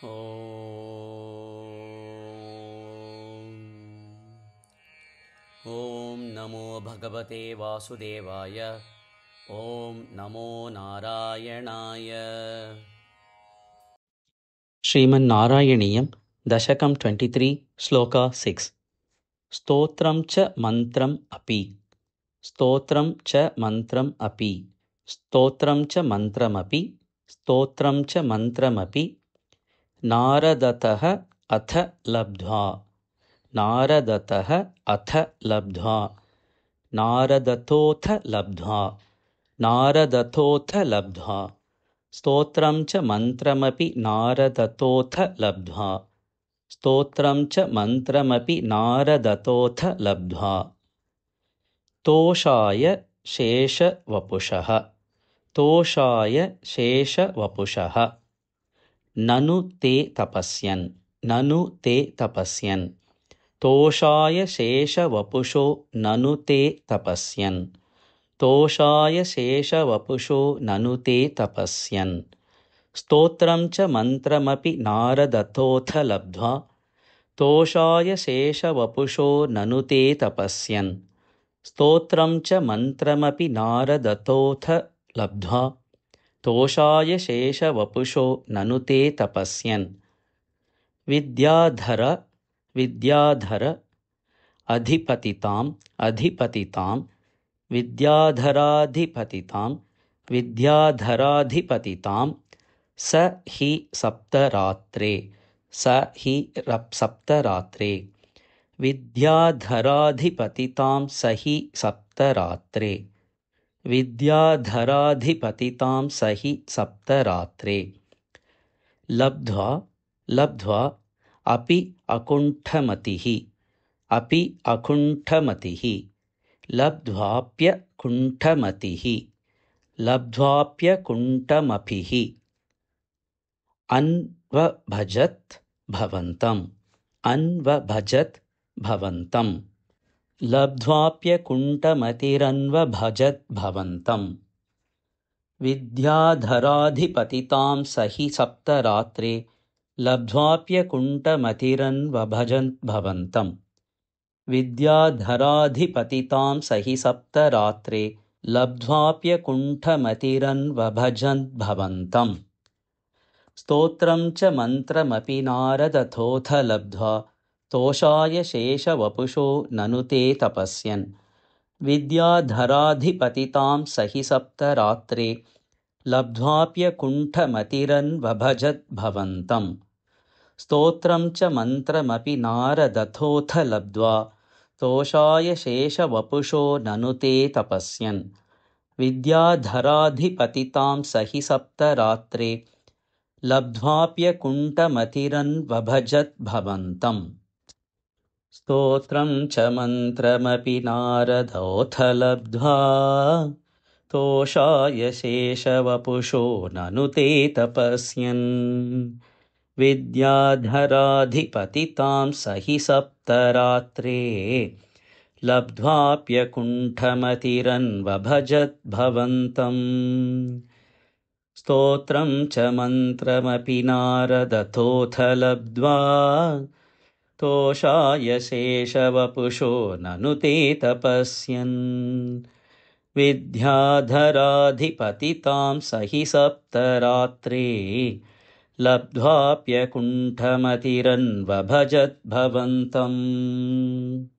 ॐ नमो भगवते वासुदेवाय। ॐ नमो नारायणाय। श्रीमन्नारायणीयं दशकं 23 श्लोका 6। स्तोत्रं च मन्त्रम् अपि। स्तोत्रं च मन्त्रम् अपि। स्तोत्रं च मन्त्रमपि। स्तोत्रं च मन्त्रमपि नारदतः अथ लब्ध्वा। नारदतः अथ लब्ध्वा। नारदतोऽथ लब्ध्वा। नारदतोऽथ लब्ध्वा। स्तोत्रं च मन्त्रमपि नारदतोऽथ लब्ध्वा। स्तोत्रं च मन्त्रमपि नारदतोऽथ लब्ध्वा। तोषाय शेषवपुषः। तोषाय शेषवपुषः। ननु ते तपस्यन्। ननु ते तपस्यन्। तोषाय शेषवपुषो ननु ते तपस्यन्। तोषाय शेषवपुषो ननु ते तपस्यन्। स्तोत्रं च मन्त्रमपि नारदतोऽथ लब्ध्वा। तोषाय शेषवपुषो ननु ते तपस्यन्। स्तोत्रं च मन्त्रमपि नारदतोऽथ लब्ध्वा। तोषाय शेषवपुषो ननु ते तपस्यन्। विद्याधर विद्याधर अधिपतिताम् अधिपतिताम्। विद्याधराधिपतिताम् विद्याधराधिपतिताम्। स हि सप्तरात्रे। स हि सप्तरात्रे। विद्याधराधिपतितां स हि सप्तरात्रे। विद्याधराधिपतितां स हि सप्तरात्रे। लब्ध्वा लब्ध्वा अपि अकुण्ठमतिः। अपि अकुण्ठमतिः। लब्ध्वाप्यकुण्ठमतिः। लब्ध्वाप्यकुण्ठमपिः। अन्वभजत् भवन्तम्। अन्वभजत् भवन्तम्। लब्ध्वाप्यकुण्ठमतिरन्वभजत् भवन्तम्। विद्याधराधिपतितां स हि सप्तरात्रे। लब्ध्वाप्यकुण्ठमतिरन्वभजत् भवन्तम्। विद्याधराधिपतितां स हि सप्तरात्रे। लब्ध्वाप्यकुण्ठमतिरन्वभजत् भवन्तम्। स्तोत्रं च मन्त्रमपि नारदतोऽथ लब्ध्वा। तोषाय शेषवपुषो ननु ते तपस्यन्। विद्याधराधिपतितां स हि सप्तरात्रे। लब्ध्वाप्यकुण्ठमतिरन्वभजत् भवन्तम्। स्तोत्रं च मन्त्रमपि नारदतोऽथ लब्ध्वा। तोषाय शेषवपुषो ननु ते तपस्यन्। विद्याधराधिपतितां स हि सप्तरात्रे। लब्ध्वाप्यकुण्ठमतिरन्वभजत् भवन्तम्। स्तोत्रं च मन्त्रमपि नारदोऽथ लब्ध्वा। तोषाय शेषवपुषो ननु ते तपस्यन्। विद्याधराधिपतितां स हि सप्तरात्रे। लब्ध्वाप्यकुण्ठमतिरन्वभजत् भवन्तम्। स्तोत्रं च मन्त्रमपि नारदतोऽथ लब्ध्वा। तोषाय शेषवपुषो ननु ते तपस्यन्। विद्याधराधिपतितां स हि सप्तरात्रे। लब्ध्वाप्यकुण्ठमतिरन्वभजत् भवन्तम्।